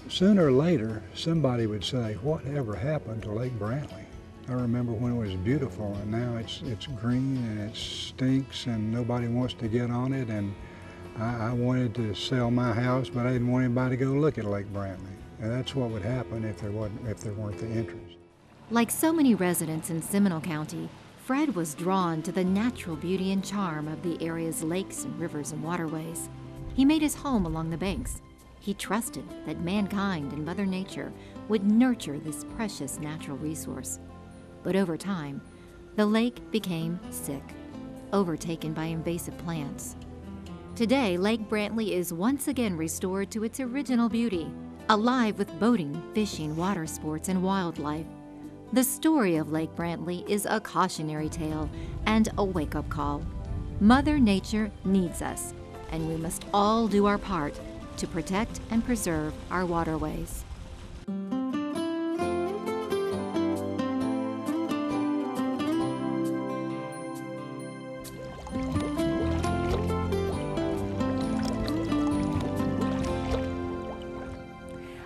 Sooner or later, somebody would say, whatever happened to Lake Brantley? I remember when it was beautiful, and now it's green and it stinks and nobody wants to get on it. And I wanted to sell my house, but I didn't want anybody to go look at Lake Brantley. And that's what would happen if there weren't the interest. Like so many residents in Seminole County, Fred was drawn to the natural beauty and charm of the area's lakes and rivers and waterways. He made his home along the banks. He trusted that mankind and Mother Nature would nurture this precious natural resource. But over time, the lake became sick, overtaken by invasive plants. Today, Lake Brantley is once again restored to its original beauty, alive with boating, fishing, water sports, and wildlife. The story of Lake Brantley is a cautionary tale and a wake-up call. Mother Nature needs us, and we must all do our part to protect and preserve our waterways.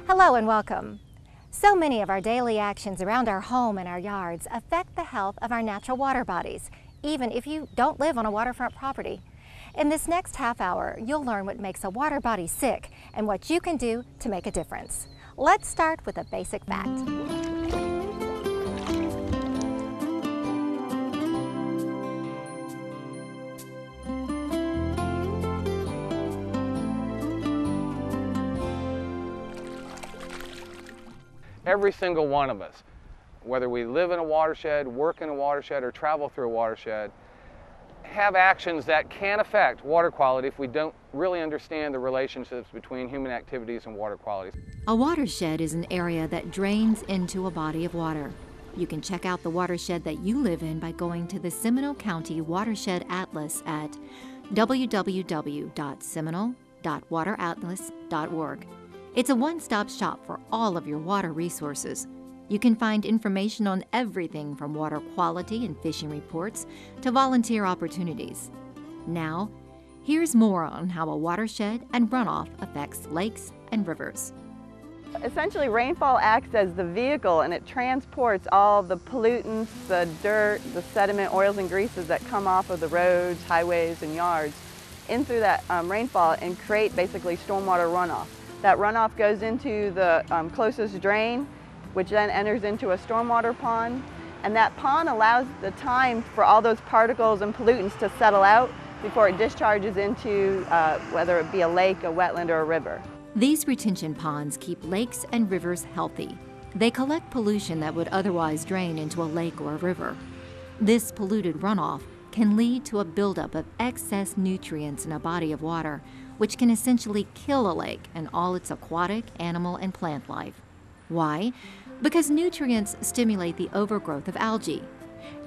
Hello and welcome. So many of our daily actions around our home and our yards affect the health of our natural water bodies, even if you don't live on a waterfront property. In this next half hour, you'll learn what makes a water body sick and what you can do to make a difference. Let's start with a basic fact. Every single one of us, whether we live in a watershed, work in a watershed, or travel through a watershed, have actions that can affect water quality if we don't really understand the relationships between human activities and water quality. A watershed is an area that drains into a body of water. You can check out the watershed that you live in by going to the Seminole County Watershed Atlas at www.seminole.wateratlas.org. It's a one-stop shop for all of your water resources. You can find information on everything from water quality and fishing reports to volunteer opportunities. Now, here's more on how a watershed and runoff affects lakes and rivers. Essentially, rainfall acts as the vehicle, and it transports all the pollutants, the dirt, the sediment, oils and greases that come off of the roads, highways, and yards in through that rainfall and create basically stormwater runoff. That runoff goes into the closest drain, which then enters into a stormwater pond, and that pond allows the time for all those particles and pollutants to settle out before it discharges into whether it be a lake, a wetland, or a river. These retention ponds keep lakes and rivers healthy. They collect pollution that would otherwise drain into a lake or a river. This polluted runoff can lead to a buildup of excess nutrients in a body of water, which can essentially kill a lake and all its aquatic, animal, and plant life. Why? Because nutrients stimulate the overgrowth of algae.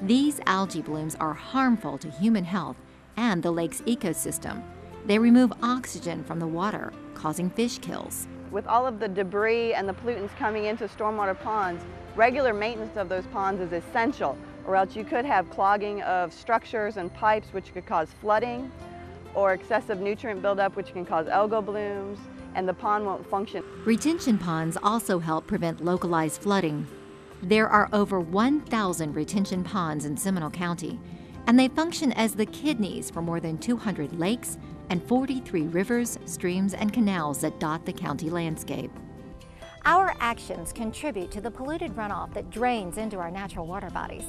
These algae blooms are harmful to human health and the lake's ecosystem. They remove oxygen from the water, causing fish kills. With all of the debris and the pollutants coming into stormwater ponds, regular maintenance of those ponds is essential, or else you could have clogging of structures and pipes, which could cause flooding, or excessive nutrient buildup, which can cause algal blooms, and the pond won't function. Retention ponds also help prevent localized flooding. There are over 1,000 retention ponds in Seminole County, and they function as the kidneys for more than 200 lakes and 43 rivers, streams, and canals that dot the county landscape. Our actions contribute to the polluted runoff that drains into our natural water bodies.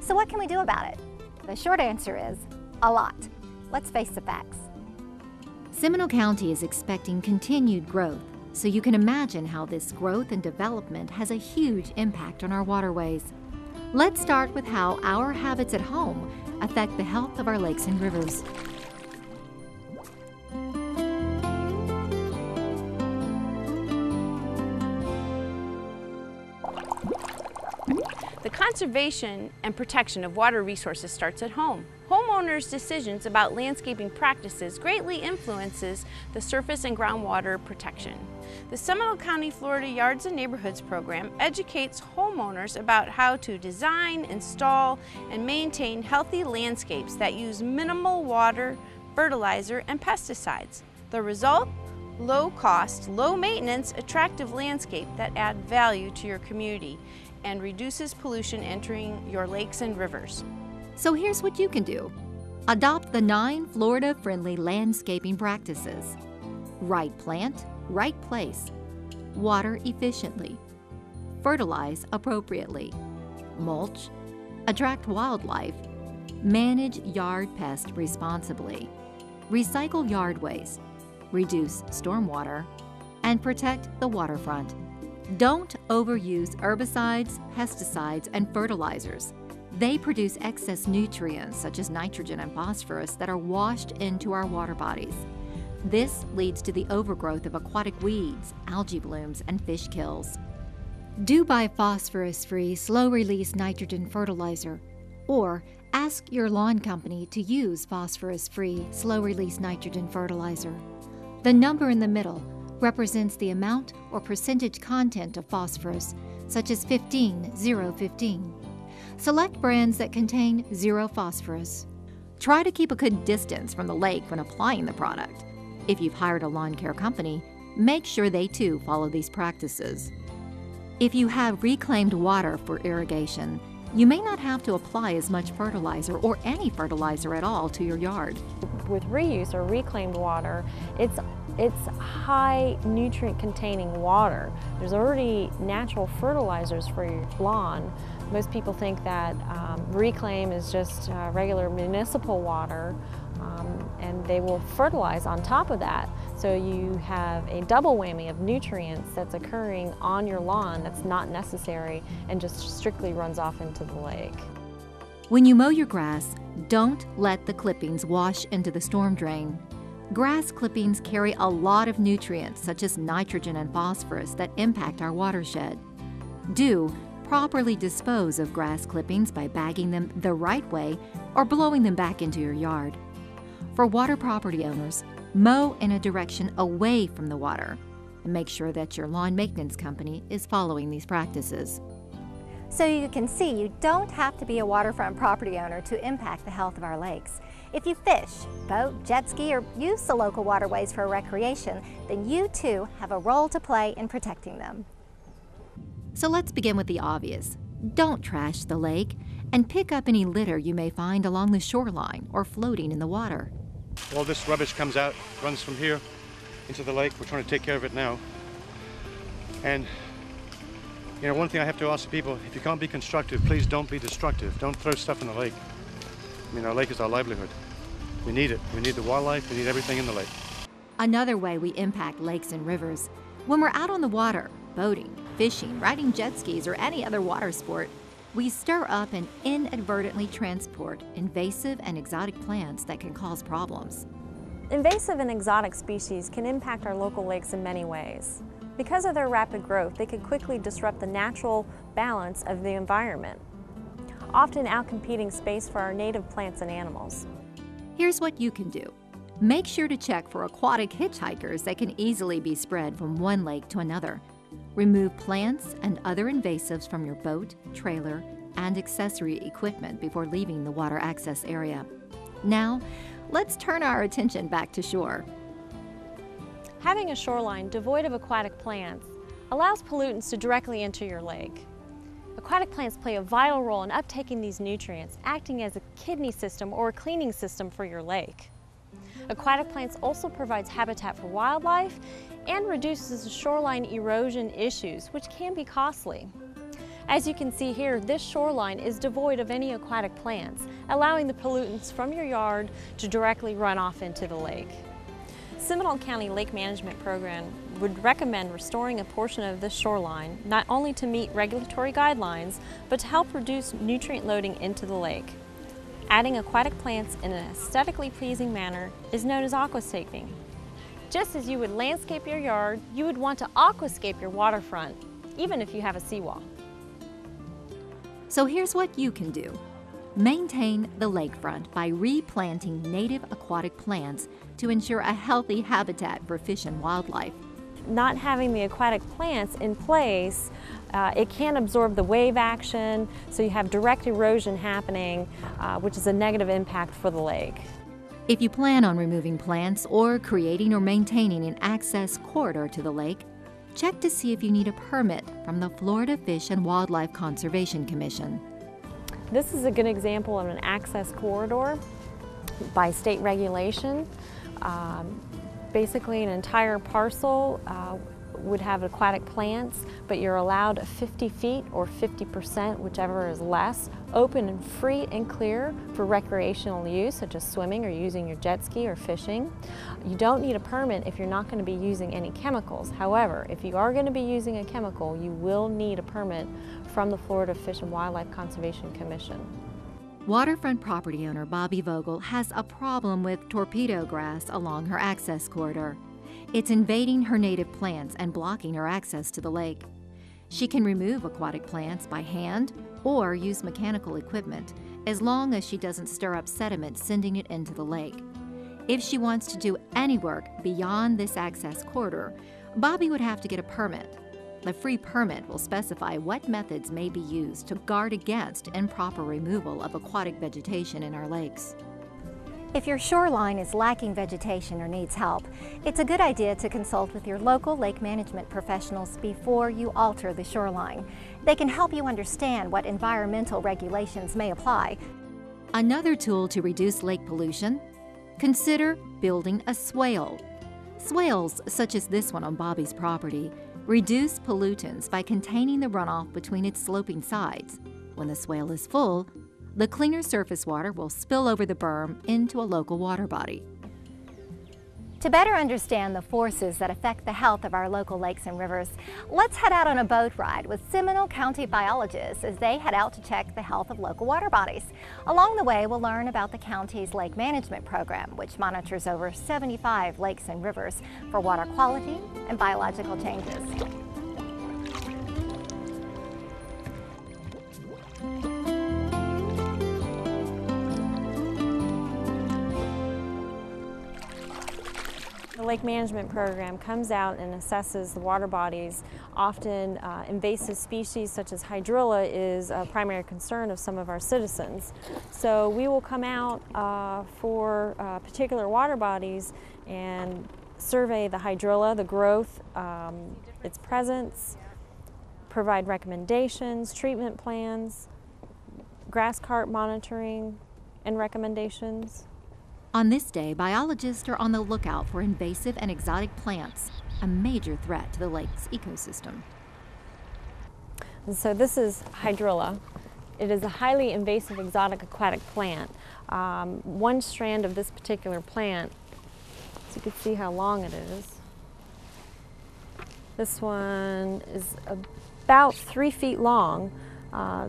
So what can we do about it? The short answer is a lot. Let's face the facts. Seminole County is expecting continued growth, so you can imagine how this growth and development has a huge impact on our waterways. Let's start with how our habits at home affect the health of our lakes and rivers. The conservation and protection of water resources starts at home. Homeowners' decisions about landscaping practices greatly influences the surface and groundwater protection. The Seminole County, Florida Yards and Neighborhoods program educates homeowners about how to design, install, and maintain healthy landscapes that use minimal water, fertilizer, and pesticides. The result? low cost, low maintenance, attractive landscape that add value to your community and reduces pollution entering your lakes and rivers. So here's what you can do. Adopt the 9 Florida-friendly landscaping practices. Right plant, right place. Water efficiently. Fertilize appropriately. Mulch. Attract wildlife. Manage yard pests responsibly. Recycle yard waste. Reduce stormwater. And protect the waterfront. Don't overuse herbicides, pesticides, and fertilizers. They produce excess nutrients such as nitrogen and phosphorus that are washed into our water bodies. This leads to the overgrowth of aquatic weeds, algae blooms, and fish kills. Do buy phosphorus-free, slow-release nitrogen fertilizer, or ask your lawn company to use phosphorus-free, slow-release nitrogen fertilizer. The number in the middle represents the amount or percentage content of phosphorus, such as 15-0-15. Select brands that contain zero phosphorus. Try to keep a good distance from the lake when applying the product. If you've hired a lawn care company, make sure they too follow these practices. If you have reclaimed water for irrigation, you may not have to apply as much fertilizer or any fertilizer at all to your yard. With reuse or reclaimed water, it's high nutrient containing water. There's already natural fertilizers for your lawn. Most people think that reclaim is just regular municipal water, and they will fertilize on top of that. So you have a double whammy of nutrients that's occurring on your lawn that's not necessary and just strictly runs off into the lake. When you mow your grass, don't let the clippings wash into the storm drain. Grass clippings carry a lot of nutrients such as nitrogen and phosphorus that impact our watershed. Do properly dispose of grass clippings by bagging them the right way or blowing them back into your yard. For water property owners, mow in a direction away from the water and make sure that your lawn maintenance company is following these practices. So you can see you don't have to be a waterfront property owner to impact the health of our lakes. If you fish, boat, jet ski, or use the local waterways for recreation, then you too have a role to play in protecting them. So let's begin with the obvious. Don't trash the lake and pick up any litter you may find along the shoreline or floating in the water. All this rubbish comes out, runs from here into the lake. We're trying to take care of it now. And you know, one thing I have to ask people, if you can't be constructive, please don't be destructive. Don't throw stuff in the lake. I mean, our lake is our livelihood. We need it. We need the wildlife. We need everything in the lake. Another way we impact lakes and rivers, when we're out on the water, boating, fishing, riding jet skis, or any other water sport, we stir up and inadvertently transport invasive and exotic plants that can cause problems. Invasive and exotic species can impact our local lakes in many ways. Because of their rapid growth, they can quickly disrupt the natural balance of the environment, often outcompeting space for our native plants and animals. Here's what you can do. Make sure to check for aquatic hitchhikers that can easily be spread from one lake to another. Remove plants and other invasives from your boat, trailer, and accessory equipment before leaving the water access area. Now, let's turn our attention back to shore. Having a shoreline devoid of aquatic plants allows pollutants to directly enter your lake. Aquatic plants play a vital role in uptaking these nutrients, acting as a kidney system or a cleaning system for your lake. Aquatic plants also provides habitat for wildlife and reduces shoreline erosion issues, which can be costly. As you can see here, this shoreline is devoid of any aquatic plants, allowing the pollutants from your yard to directly run off into the lake. Seminole County Lake Management Program would recommend restoring a portion of this shoreline, not only to meet regulatory guidelines, but to help reduce nutrient loading into the lake. Adding aquatic plants in an aesthetically pleasing manner is known as aquascaping. Just as you would landscape your yard, you would want to aquascape your waterfront, even if you have a seawall. So here's what you can do. Maintain the lakefront by replanting native aquatic plants to ensure a healthy habitat for fish and wildlife. Not having the aquatic plants in place, it can absorb the wave action, so you have direct erosion happening, which is a negative impact for the lake. If you plan on removing plants or creating or maintaining an access corridor to the lake, check to see if you need a permit from the Florida Fish and Wildlife Conservation Commission. This is a good example of an access corridor by state regulation. Basically, an entire parcel would have aquatic plants, but you're allowed 50 feet or 50%, whichever is less, open and free and clear for recreational use, such as swimming or using your jet ski or fishing. You don't need a permit if you're not going to be using any chemicals. However, if you are going to be using a chemical, you will need a permit from the Florida Fish and Wildlife Conservation Commission. Waterfront property owner Bobby Vogel has a problem with torpedo grass along her access corridor. It's invading her native plants and blocking her access to the lake. She can remove aquatic plants by hand or use mechanical equipment as long as she doesn't stir up sediment sending it into the lake. If she wants to do any work beyond this access corridor, Bobby would have to get a permit. The free permit will specify what methods may be used to guard against improper removal of aquatic vegetation in our lakes. If your shoreline is lacking vegetation or needs help, it's a good idea to consult with your local lake management professionals before you alter the shoreline. They can help you understand what environmental regulations may apply. Another tool to reduce lake pollution? Consider building a swale. Swales, such as this one on Bobby's property, reduce pollutants by containing the runoff between its sloping sides. When the swale is full, the cleaner surface water will spill over the berm into a local water body. To better understand the forces that affect the health of our local lakes and rivers, let's head out on a boat ride with Seminole County biologists as they head out to check the health of local water bodies. Along the way, we'll learn about the county's lake management program, which monitors over 75 lakes and rivers for water quality and biological changes. The lake management program comes out and assesses the water bodies. Often invasive species such as hydrilla is a primary concern of some of our citizens. So we will come out for particular water bodies and survey the hydrilla, the growth, its presence, provide recommendations, treatment plans, grass carp monitoring and recommendations. On this day, biologists are on the lookout for invasive and exotic plants, a major threat to the lake's ecosystem. And so this is hydrilla. It is a highly invasive exotic aquatic plant. One strand of this particular plant, so you can see how long it is. This one is about 3 feet long.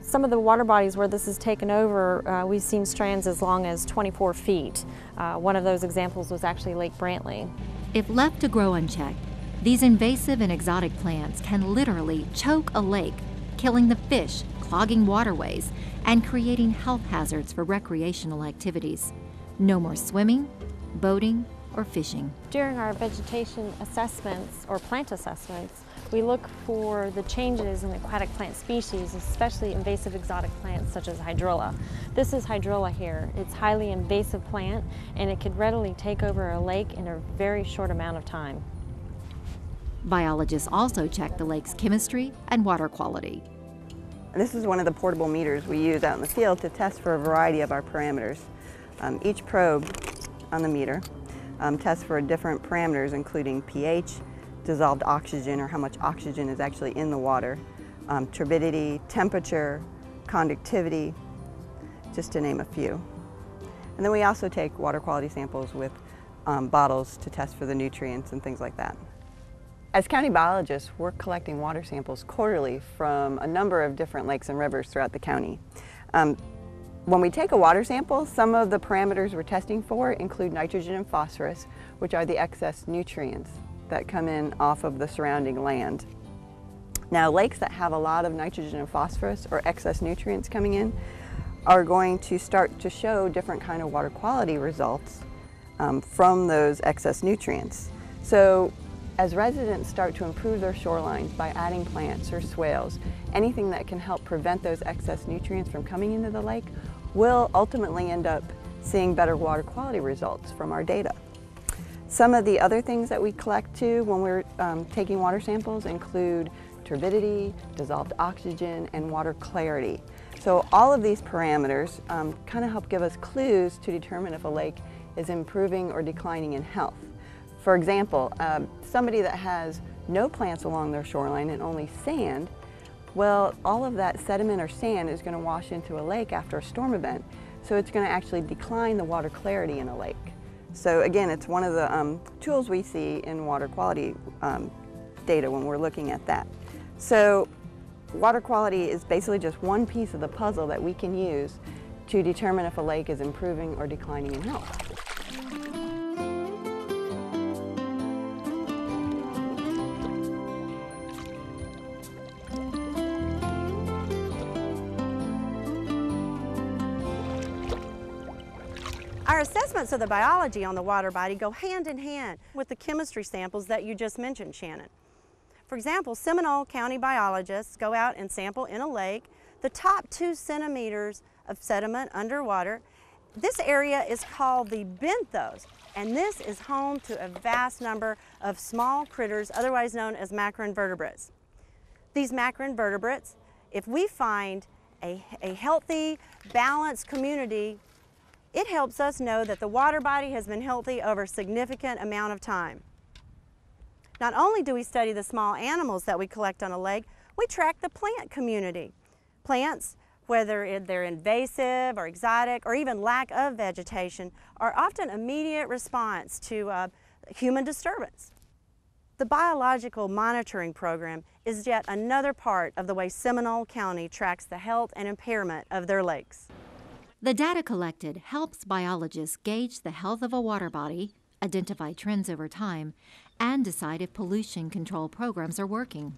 Some of the water bodies where this is taken over, we've seen strands as long as 24 feet. One of those examples was actually Lake Brantley. If left to grow unchecked, these invasive and exotic plants can literally choke a lake, killing the fish, clogging waterways, and creating health hazards for recreational activities. No more swimming, boating, or fishing. During our vegetation assessments or plant assessments, we look for the changes in aquatic plant species, especially invasive exotic plants such as hydrilla. This is hydrilla here. It's a highly invasive plant and it could readily take over a lake in a very short amount of time. Biologists also check the lake's chemistry and water quality. This is one of the portable meters we use out in the field to test for a variety of our parameters. Each probe on the meter tests for different parameters including pH, dissolved oxygen or how much oxygen is actually in the water, turbidity, temperature, conductivity, just to name a few. And then we also take water quality samples with bottles to test for the nutrients and things like that. As county biologists, we're collecting water samples quarterly from a number of different lakes and rivers throughout the county. When we take a water sample, some of the parameters we're testing for include nitrogen and phosphorus, which are the excess nutrients that come in off of the surrounding land. Now, lakes that have a lot of nitrogen and phosphorus or excess nutrients coming in are going to start to show different kind of water quality results from those excess nutrients. So as residents start to improve their shorelines by adding plants or swales, anything that can help prevent those excess nutrients from coming into the lake will ultimately end up seeing better water quality results from our data. Some of the other things that we collect too when we're taking water samples include turbidity, dissolved oxygen, and water clarity. So all of these parameters kind of help give us clues to determine if a lake is improving or declining in health. For example, somebody that has no plants along their shoreline and only sand, well, all of that sediment or sand is going to wash into a lake after a storm event, so it's going to actually decline the water clarity in a lake. So again, it's one of the tools we see in water quality data when we're looking at that. So water quality is basically just one piece of the puzzle that we can use to determine if a lake is improving or declining in health. Our assessments of the biology on the water body go hand in hand with the chemistry samples that you just mentioned, Shannon. For example, Seminole County biologists go out and sample in a lake the top 2 centimeters of sediment underwater. This area is called the benthos, and this is home to a vast number of small critters, otherwise known as macroinvertebrates. These macroinvertebrates, if we find a healthy, balanced community, it helps us know that the water body has been healthy over a significant amount of time. Not only do we study the small animals that we collect on a lake, we track the plant community. Plants, whether they're invasive or exotic or even lack of vegetation, are often immediate response to human disturbance. The biological monitoring program is yet another part of the way Seminole County tracks the health and impairment of their lakes. The data collected helps biologists gauge the health of a water body, identify trends over time, and decide if pollution control programs are working.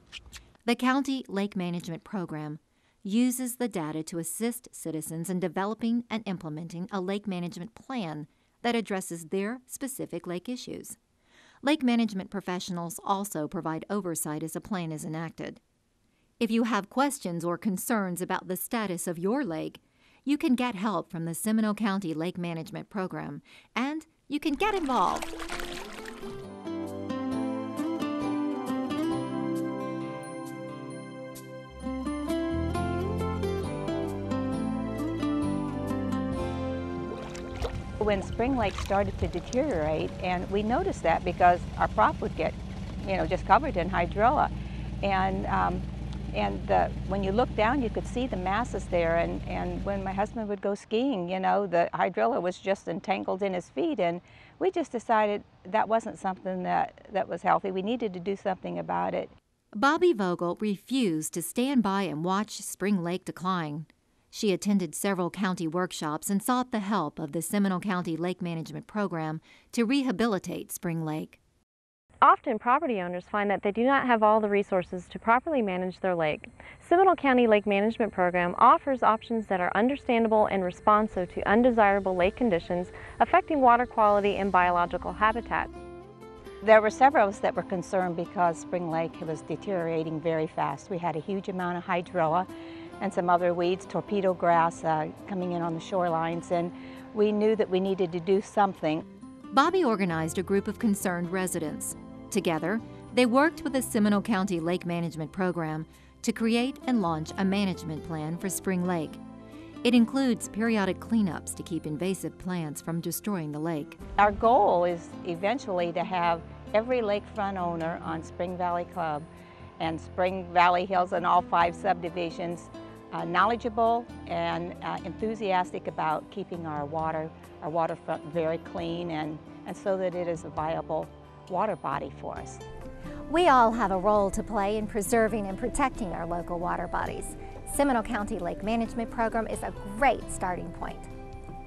The County Lake Management Program uses the data to assist citizens in developing and implementing a lake management plan that addresses their specific lake issues. Lake management professionals also provide oversight as a plan is enacted. If you have questions or concerns about the status of your lake, you can get help from the Seminole County Lake Management Program, and you can get involved. When Spring Lake started to deteriorate, and we noticed that because our prop would get, just covered in hydrilla, when you look down, you could see the masses there. And when my husband would go skiing, the hydrilla was just entangled in his feet, and we just decided that wasn't something that was healthy. We needed to do something about it. Bobby Vogel refused to stand by and watch Spring Lake decline. She attended several county workshops and sought the help of the Seminole County Lake Management Program to rehabilitate Spring Lake. Often property owners find that they do not have all the resources to properly manage their lake. Seminole County Lake Management Program offers options that are understandable and responsive to undesirable lake conditions affecting water quality and biological habitat. There were several of us that were concerned because Spring Lake was deteriorating very fast. We had a huge amount of hydrilla and some other weeds, torpedo grass coming in on the shorelines, and we knew that we needed to do something. Bobby organized a group of concerned residents. Together, they worked with the Seminole County Lake Management Program to create and launch a management plan for Spring Lake. It includes periodic cleanups to keep invasive plants from destroying the lake. Our goal is eventually to have every lakefront owner on Spring Valley Club and Spring Valley Hills and all 5 subdivisions knowledgeable and enthusiastic about keeping our waterfront very clean and so that it is a viable water body for us. We all have a role to play in preserving and protecting our local water bodies. Seminole County Lake Management Program is a great starting point.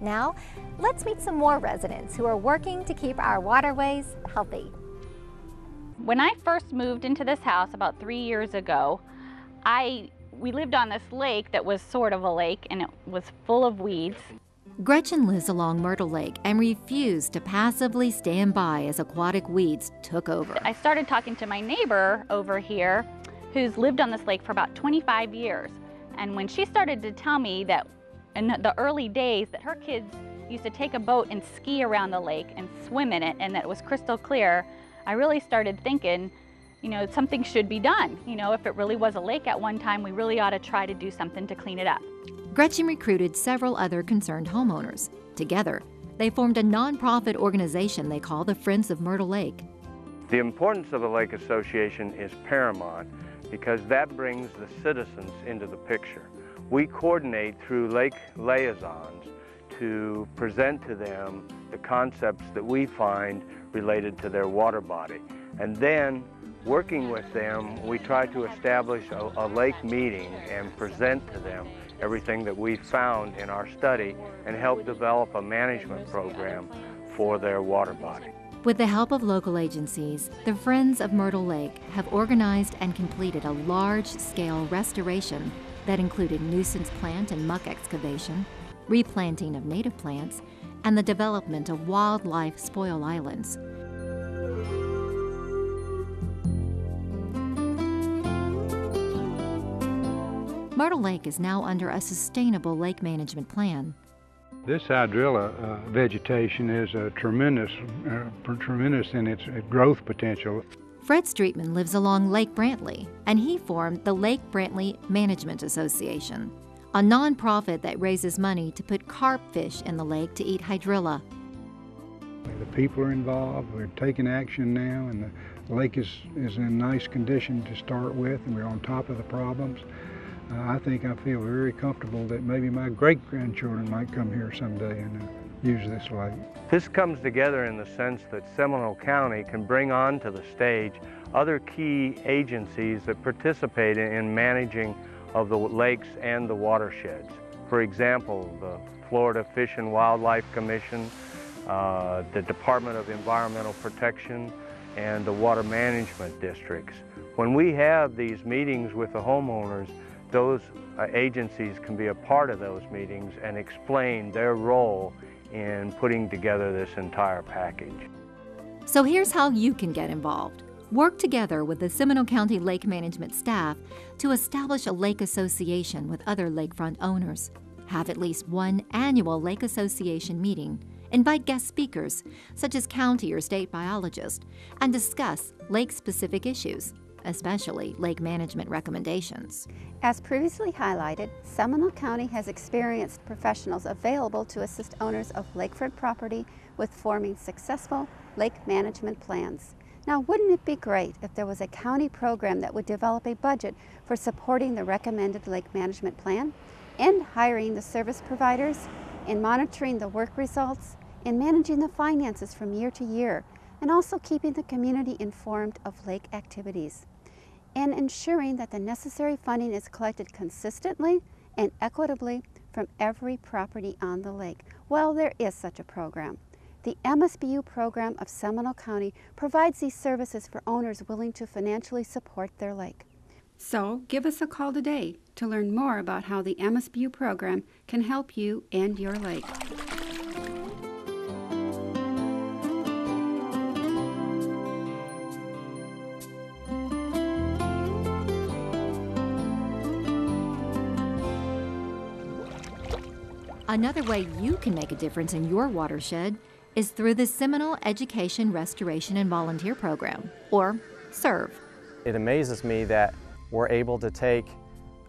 Now, let's meet some more residents who are working to keep our waterways healthy. When I first moved into this house about 3 years ago, we lived on this lake that was sort of a lake, and it was full of weeds. Gretchen lives along Myrtle Lake and refused to passively stand by as aquatic weeds took over. I started talking to my neighbor over here who's lived on this lake for about 25 years. And when she started to tell me that in the early days that her kids used to take a boat and ski around the lake and swim in it, and that it was crystal clear, I really started thinking, you know, something should be done. You know, if it really was a lake at one time, we really ought to try to do something to clean it up. Gretchen recruited several other concerned homeowners. Together, they formed a nonprofit organization they call the Friends of Myrtle Lake. The importance of a lake association is paramount because that brings the citizens into the picture. We coordinate through lake liaisons to present to them the concepts that we find related to their water body. And then, working with them, we try to establish a lake meeting and present to them everything that we found in our study and help develop a management program for their water body. With the help of local agencies, the Friends of Myrtle Lake have organized and completed a large-scale restoration that included nuisance plant and muck excavation, replanting of native plants, and the development of wildlife spoil islands. Myrtle Lake is now under a sustainable lake management plan. This hydrilla vegetation is tremendous in its growth potential. Fred Streetman lives along Lake Brantley, and he formed the Lake Brantley Management Association, a nonprofit that raises money to put carp fish in the lake to eat hydrilla. The people are involved, we're taking action now, and the lake is in nice condition to start with, and we're on top of the problems. I feel very comfortable that maybe my great-grandchildren might come here someday and use this lake. This comes together in the sense that Seminole County can bring onto the stage other key agencies that participate in managing of the lakes and the watersheds. For example, the Florida Fish and Wildlife Commission, the Department of Environmental Protection, and the water management districts. When we have these meetings with the homeowners, those agencies can be a part of those meetings and explain their role in putting together this entire package. So here's how you can get involved. Work together with the Seminole County Lake Management staff to establish a lake association with other lakefront owners. Have at least one annual lake association meeting. Invite guest speakers, such as county or state biologists, and discuss lake-specific issues, especially lake management recommendations. As previously highlighted, Seminole County has experienced professionals available to assist owners of lakefront property with forming successful lake management plans. Now, wouldn't it be great if there was a county program that would develop a budget for supporting the recommended lake management plan, in hiring the service providers, in monitoring the work results, in managing the finances from year to year, and also keeping the community informed of lake activities, and ensuring that the necessary funding is collected consistently and equitably from every property on the lake? Well, there is such a program. The MSBU program of Seminole County provides these services for owners willing to financially support their lake. So give us a call today to learn more about how the MSBU program can help you and your lake. Another way you can make a difference in your watershed is through the Seminole Education, Restoration, and Volunteer Program, or SERV. It amazes me that we're able to take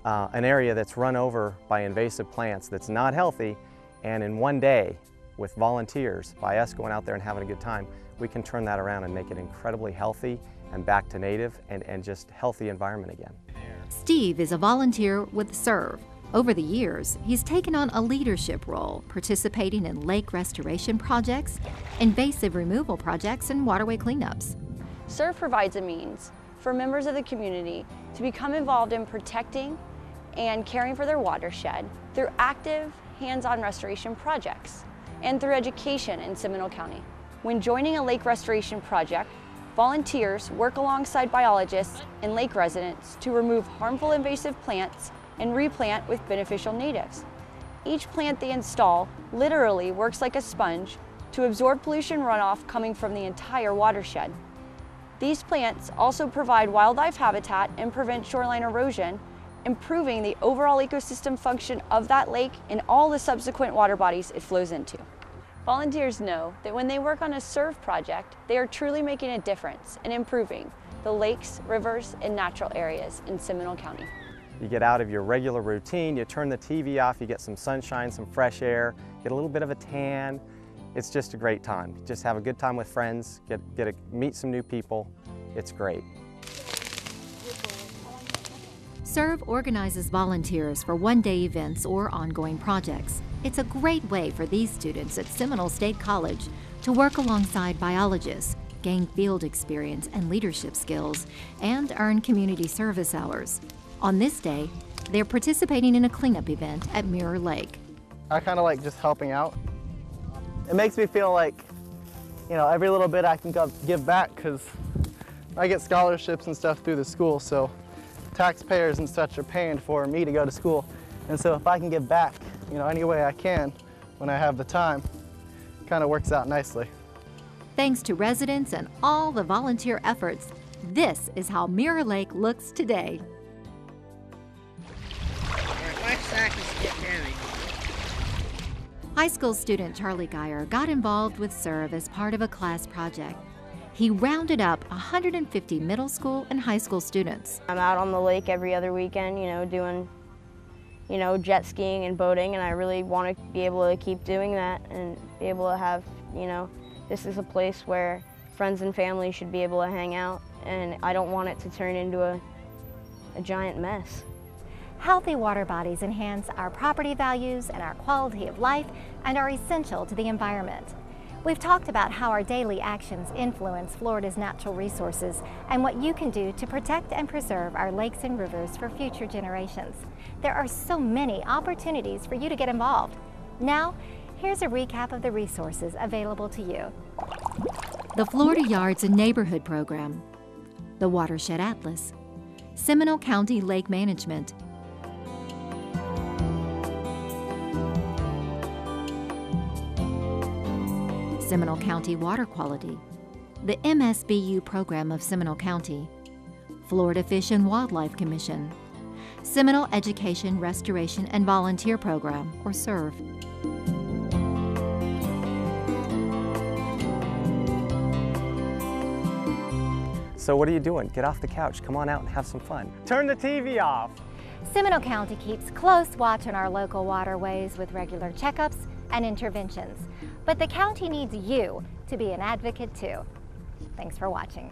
an area that's run over by invasive plants that's not healthy, and in one day, with volunteers, by us going out there and having a good time, we can turn that around and make it incredibly healthy and back to native and just healthy environment again. Steve is a volunteer with SERV. Over the years, he's taken on a leadership role, participating in lake restoration projects, invasive removal projects, and waterway cleanups. SERV provides a means for members of the community to become involved in protecting and caring for their watershed through active, hands-on restoration projects and through education in Seminole County. When joining a lake restoration project, volunteers work alongside biologists and lake residents to remove harmful invasive plants and replant with beneficial natives. Each plant they install literally works like a sponge to absorb pollution runoff coming from the entire watershed. These plants also provide wildlife habitat and prevent shoreline erosion, improving the overall ecosystem function of that lake and all the subsequent water bodies it flows into. Volunteers know that when they work on a SERVE project, they are truly making a difference in improving the lakes, rivers, and natural areas in Seminole County. You get out of your regular routine, you turn the TV off, you get some sunshine, some fresh air, get a little bit of a tan. It's just a great time. Just have a good time with friends, meet some new people. It's great. SERVE organizes volunteers for one-day events or ongoing projects. It's a great way for these students at Seminole State College to work alongside biologists, gain field experience and leadership skills, and earn community service hours. On this day, they're participating in a cleanup event at Mirror Lake. I kind of like just helping out. It makes me feel like, you know, every little bit I can give back, because I get scholarships and stuff through the school, so taxpayers and such are paying for me to go to school. And so if I can give back, you know, any way I can when I have the time, it kind of works out nicely. Thanks to residents and all the volunteer efforts, this is how Mirror Lake looks today. My sack is getting heavy. High school student Charlie Geyer got involved with SERVE as part of a class project. He rounded up 150 middle school and high school students. I'm out on the lake every other weekend, doing, jet skiing and boating, and I really want to be able to keep doing that and be able to have, this is a place where friends and family should be able to hang out, and I don't want it to turn into a giant mess. Healthy water bodies enhance our property values and our quality of life and are essential to the environment. We've talked about how our daily actions influence Florida's natural resources and what you can do to protect and preserve our lakes and rivers for future generations. There are so many opportunities for you to get involved. Now, here's a recap of the resources available to you. The Florida Yards and Neighborhood Program, the Watershed Atlas, Seminole County Lake Management, Seminole County Water Quality, the MSBU program of Seminole County, Florida Fish and Wildlife Commission, Seminole Education Restoration and Volunteer Program, or SERVE. So what are you doing? Get off the couch, come on out and have some fun. Turn the TV off. Seminole County keeps close watch on our local waterways with regular checkups and interventions. But the county needs you to be an advocate too. Thanks for watching.